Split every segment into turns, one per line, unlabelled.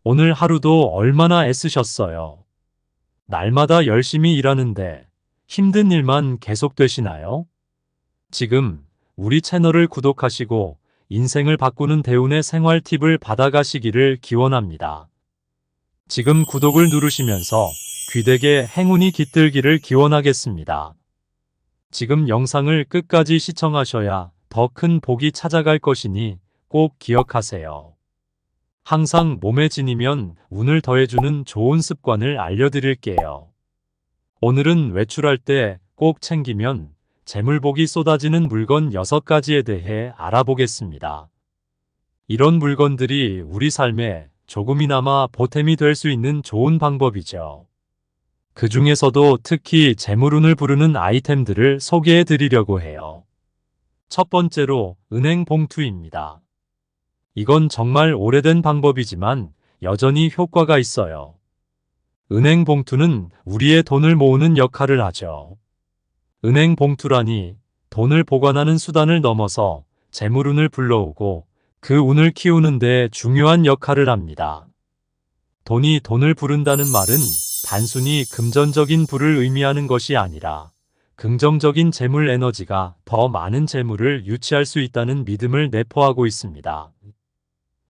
오늘 하루도 얼마나 애쓰셨어요? 날마다 열심히 일하는데 힘든 일만 계속되시나요? 지금 우리 채널을 구독하시고 인생을 바꾸는 대운의 생활 팁을 받아가시기를 기원합니다. 지금 구독을 누르시면서 귀덕에 행운이 깃들기를 기원하겠습니다. 지금 영상을 끝까지 시청하셔야 더 큰 복이 찾아갈 것이니 꼭 기억하세요. 항상 몸에 지니면 운을 더해주는 좋은 습관을 알려드릴게요. 오늘은 외출할 때 꼭 챙기면 재물복이 쏟아지는 물건 6가지에 대해 알아보겠습니다. 이런 물건들이 우리 삶에 조금이나마 보탬이 될 수 있는 좋은 방법이죠. 그 중에서도 특히 재물운을 부르는 아이템들을 소개해 드리려고 해요. 첫 번째로 은행 봉투입니다. 이건 정말 오래된 방법이지만 여전히 효과가 있어요. 은행 봉투는 우리의 돈을 모으는 역할을 하죠. 은행 봉투라니 돈을 보관하는 수단을 넘어서 재물운을 불러오고 그 운을 키우는 데 중요한 역할을 합니다. 돈이 돈을 부른다는 말은 단순히 금전적인 부를 의미하는 것이 아니라 긍정적인 재물 에너지가 더 많은 재물을 유치할 수 있다는 믿음을 내포하고 있습니다.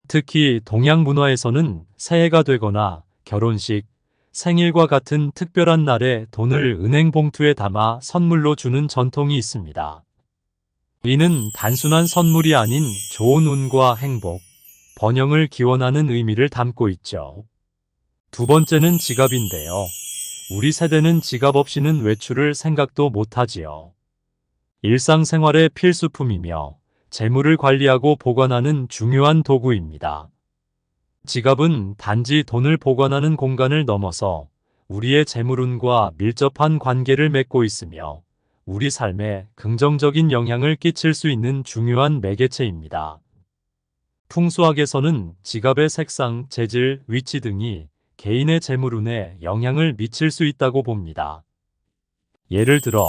특히 동양 문화에서는 새해가 되거나 결혼식, 생일과 같은 특별한 날에 돈을 은행 봉투에 담아 선물로 주는 전통이 있습니다. 이는 단순한 선물이 아닌 좋은 운과 행복, 번영을 기원하는 의미를 담고 있죠. 두 번째는 지갑인데요. 우리 세대는 지갑 없이는 외출을 생각도 못하지요. 일상생활의 필수품이며 재물을 관리하고 보관하는 중요한 도구입니다. 지갑은 단지 돈을 보관하는 공간을 넘어서 우리의 재물운과 밀접한 관계를 맺고 있으며 우리 삶에 긍정적인 영향을 끼칠 수 있는 중요한 매개체입니다. 풍수학에서는 지갑의 색상, 재질, 위치 등이 개인의 재물운에 영향을 미칠 수 있다고 봅니다. 예를 들어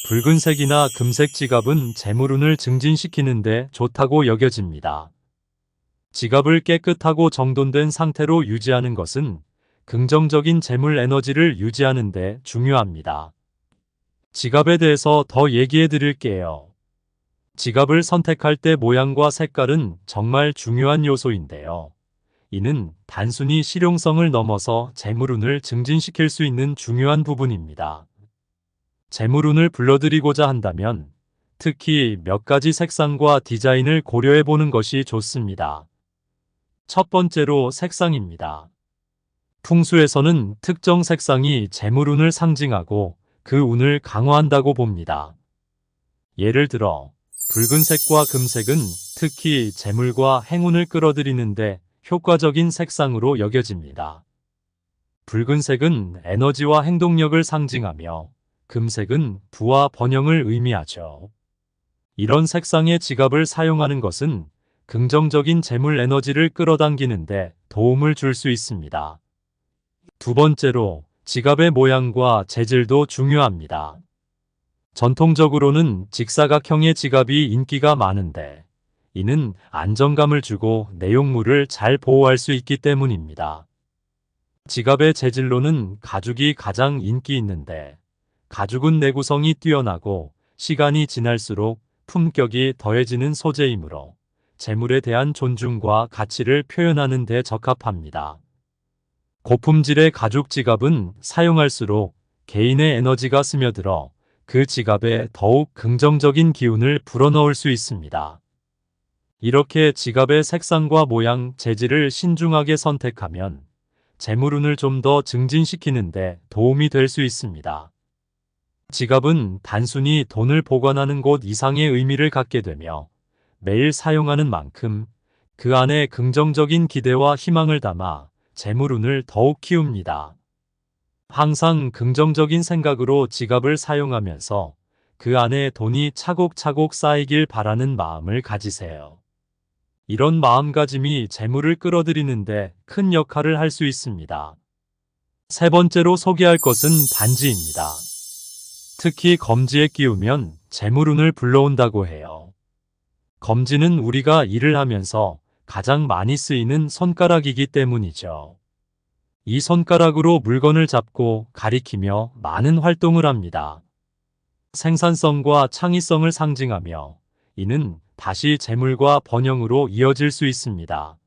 붉은색이나 금색 지갑은 재물운을 증진시키는데 좋다고 여겨집니다. 지갑을 깨끗하고 정돈된 상태로 유지하는 것은 긍정적인 재물 에너지를 유지하는 데 중요합니다. 지갑에 대해서 더 얘기해 드릴게요. 지갑을 선택할 때 모양과 색깔은 정말 중요한 요소인데요. 이는 단순히 실용성을 넘어서 재물운을 증진시킬 수 있는 중요한 부분입니다. 재물운을 불러들이고자 한다면 특히 몇 가지 색상과 디자인을 고려해 보는 것이 좋습니다. 첫 번째로 색상입니다. 풍수에서는 특정 색상이 재물운을 상징하고 그 운을 강화한다고 봅니다. 예를 들어 붉은색과 금색은 특히 재물과 행운을 끌어들이는데 효과적인 색상으로 여겨집니다. 붉은색은 에너지와 행동력을 상징하며 금색은 부와 번영을 의미하죠. 이런 색상의 지갑을 사용하는 것은 긍정적인 재물 에너지를 끌어당기는데 도움을 줄 수 있습니다. 두 번째로 지갑의 모양과 재질도 중요합니다. 전통적으로는 직사각형의 지갑이 인기가 많은데 이는 안정감을 주고 내용물을 잘 보호할 수 있기 때문입니다. 지갑의 재질로는 가죽이 가장 인기 있는데 가죽은 내구성이 뛰어나고 시간이 지날수록 품격이 더해지는 소재이므로 재물에 대한 존중과 가치를 표현하는 데 적합합니다. 고품질의 가죽 지갑은 사용할수록 개인의 에너지가 스며들어 그 지갑에 더욱 긍정적인 기운을 불어넣을 수 있습니다. 이렇게 지갑의 색상과 모양, 재질을 신중하게 선택하면 재물운을 좀 더 증진시키는데 도움이 될 수 있습니다. 지갑은 단순히 돈을 보관하는 곳 이상의 의미를 갖게 되며 매일 사용하는 만큼 그 안에 긍정적인 기대와 희망을 담아 재물운을 더욱 키웁니다. 항상 긍정적인 생각으로 지갑을 사용하면서 그 안에 돈이 차곡차곡 쌓이길 바라는 마음을 가지세요. 이런 마음가짐이 재물을 끌어들이는데 큰 역할을 할 수 있습니다. 세 번째로 소개할 것은 반지입니다. 특히 검지에 끼우면 재물운을 불러온다고 해요. 검지는 우리가 일을 하면서 가장 많이 쓰이는 손가락이기 때문이죠. 이 손가락으로 물건을 잡고 가리키며 많은 활동을 합니다. 생산성과 창의성을 상징하며 이는 다시 재물과 번영으로 이어질 수 있습니다.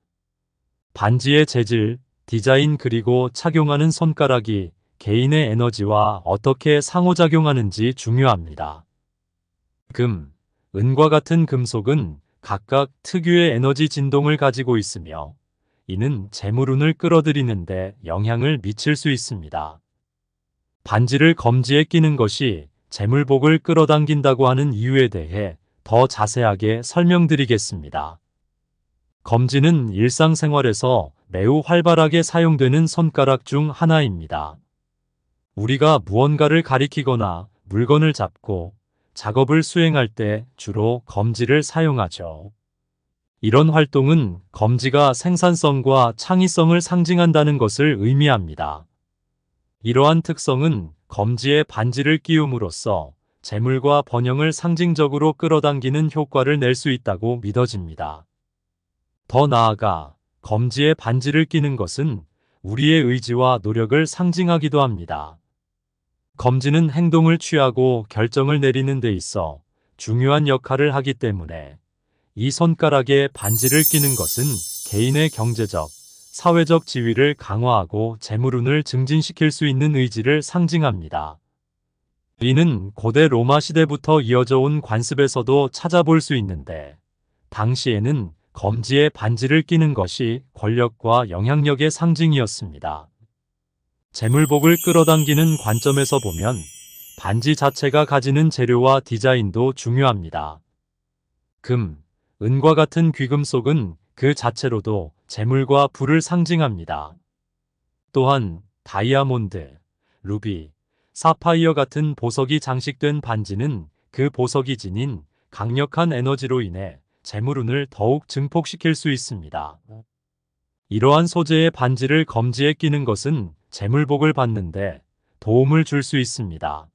반지의 재질, 디자인 그리고 착용하는 손가락이 개인의 에너지와 어떻게 상호작용하는지 중요합니다. 금, 은과 같은 금속은 각각 특유의 에너지 진동을 가지고 있으며 이는 재물운을 끌어들이는데 영향을 미칠 수 있습니다. 반지를 검지에 끼는 것이 재물복을 끌어당긴다고 하는 이유에 대해 더 자세하게 설명드리겠습니다. 검지는 일상생활에서 매우 활발하게 사용되는 손가락 중 하나입니다. 우리가 무언가를 가리키거나 물건을 잡고 작업을 수행할 때 주로 검지를 사용하죠. 이런 활동은 검지가 생산성과 창의성을 상징한다는 것을 의미합니다. 이러한 특성은 검지에 반지를 끼움으로써 재물과 번영을 상징적으로 끌어당기는 효과를 낼 수 있다고 믿어집니다. 더 나아가 검지에 반지를 끼는 것은 우리의 의지와 노력을 상징하기도 합니다. 검지는 행동을 취하고 결정을 내리는 데 있어 중요한 역할을 하기 때문에 이 손가락에 반지를 끼는 것은 개인의 경제적, 사회적 지위를 강화하고 재물운을 증진시킬 수 있는 의지를 상징합니다. 이는 고대 로마 시대부터 이어져 온 관습에서도 찾아볼 수 있는데 당시에는 검지에 반지를 끼는 것이 권력과 영향력의 상징이었습니다. 재물복을 끌어당기는 관점에서 보면 반지 자체가 가지는 재료와 디자인도 중요합니다. 금, 은과 같은 귀금속은 그 자체로도 재물과 부를 상징합니다. 또한 다이아몬드, 루비, 사파이어 같은 보석이 장식된 반지는 그 보석이 지닌 강력한 에너지로 인해 재물운을 더욱 증폭시킬 수 있습니다. 이러한 소재의 반지를 검지에 끼는 것은 재물복을 받는데 도움을 줄 수 있습니다.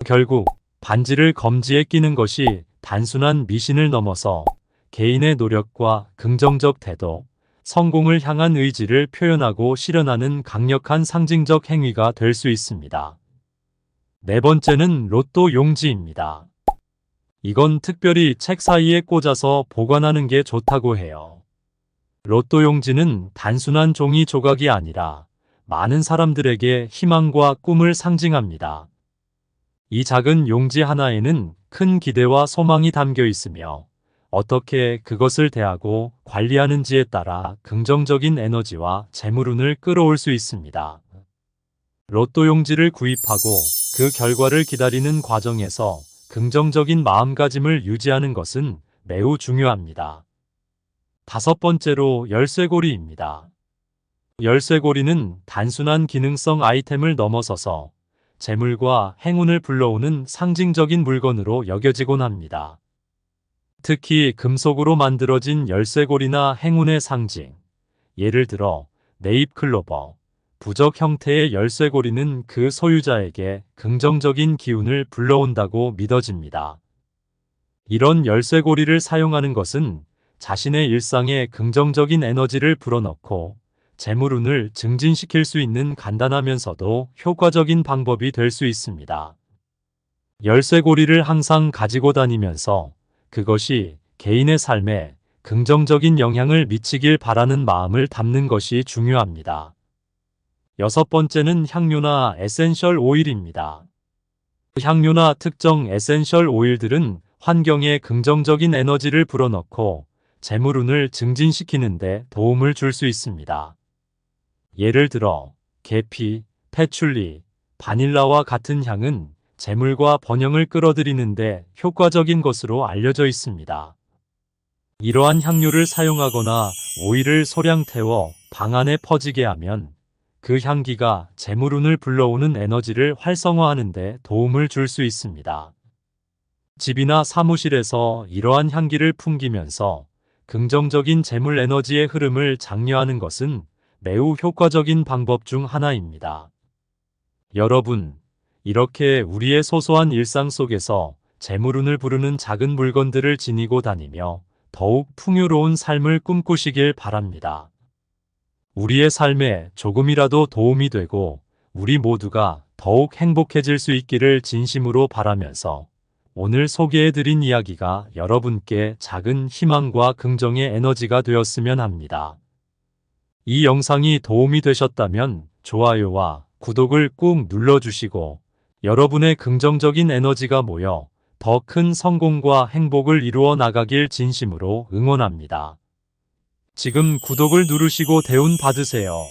결국 반지를 검지에 끼는 것이 단순한 미신을 넘어서 개인의 노력과 긍정적 태도, 성공을 향한 의지를 표현하고 실현하는 강력한 상징적 행위가 될 수 있습니다. 네 번째는 로또 용지입니다. 이건 특별히 책 사이에 꽂아서 보관하는 게 좋다고 해요. 로또 용지는 단순한 종이 조각이 아니라 많은 사람들에게 희망과 꿈을 상징합니다. 이 작은 용지 하나에는 큰 기대와 소망이 담겨 있으며 어떻게 그것을 대하고 관리하는지에 따라 긍정적인 에너지와 재물운을 끌어올 수 있습니다. 로또 용지를 구입하고 그 결과를 기다리는 과정에서 긍정적인 마음가짐을 유지하는 것은 매우 중요합니다. 다섯 번째로 열쇠고리입니다. 열쇠고리는 단순한 기능성 아이템을 넘어서서 재물과 행운을 불러오는 상징적인 물건으로 여겨지곤 합니다. 특히 금속으로 만들어진 열쇠고리나 행운의 상징, 예를 들어 네잎클로버, 부적 형태의 열쇠고리는 그 소유자에게 긍정적인 기운을 불러온다고 믿어집니다. 이런 열쇠고리를 사용하는 것은 자신의 일상에 긍정적인 에너지를 불어넣고 재물운을 증진시킬 수 있는 간단하면서도 효과적인 방법이 될 수 있습니다. 열쇠고리를 항상 가지고 다니면서 그것이 개인의 삶에 긍정적인 영향을 미치길 바라는 마음을 담는 것이 중요합니다. 여섯 번째는 향료나 에센셜 오일입니다. 향료나 특정 에센셜 오일들은 환경에 긍정적인 에너지를 불어넣고 재물운을 증진시키는 데 도움을 줄 수 있습니다. 예를 들어 계피, 패출리, 바닐라와 같은 향은 재물과 번영을 끌어들이는데 효과적인 것으로 알려져 있습니다. 이러한 향료를 사용하거나 오일을 소량 태워 방 안에 퍼지게 하면 그 향기가 재물운을 불러오는 에너지를 활성화하는 데 도움을 줄 수 있습니다. 집이나 사무실에서 이러한 향기를 풍기면서 긍정적인 재물 에너지의 흐름을 장려하는 것은 매우 효과적인 방법 중 하나입니다. 여러분, 이렇게 우리의 소소한 일상 속에서 재물운을 부르는 작은 물건들을 지니고 다니며 더욱 풍요로운 삶을 꿈꾸시길 바랍니다. 우리의 삶에 조금이라도 도움이 되고 우리 모두가 더욱 행복해질 수 있기를 진심으로 바라면서 오늘 소개해드린 이야기가 여러분께 작은 희망과 긍정의 에너지가 되었으면 합니다. 이 영상이 도움이 되셨다면 좋아요와 구독을 꾹 눌러주시고 여러분의 긍정적인 에너지가 모여 더 큰 성공과 행복을 이루어 나가길 진심으로 응원합니다. 지금 구독을 누르시고 대운 받으세요.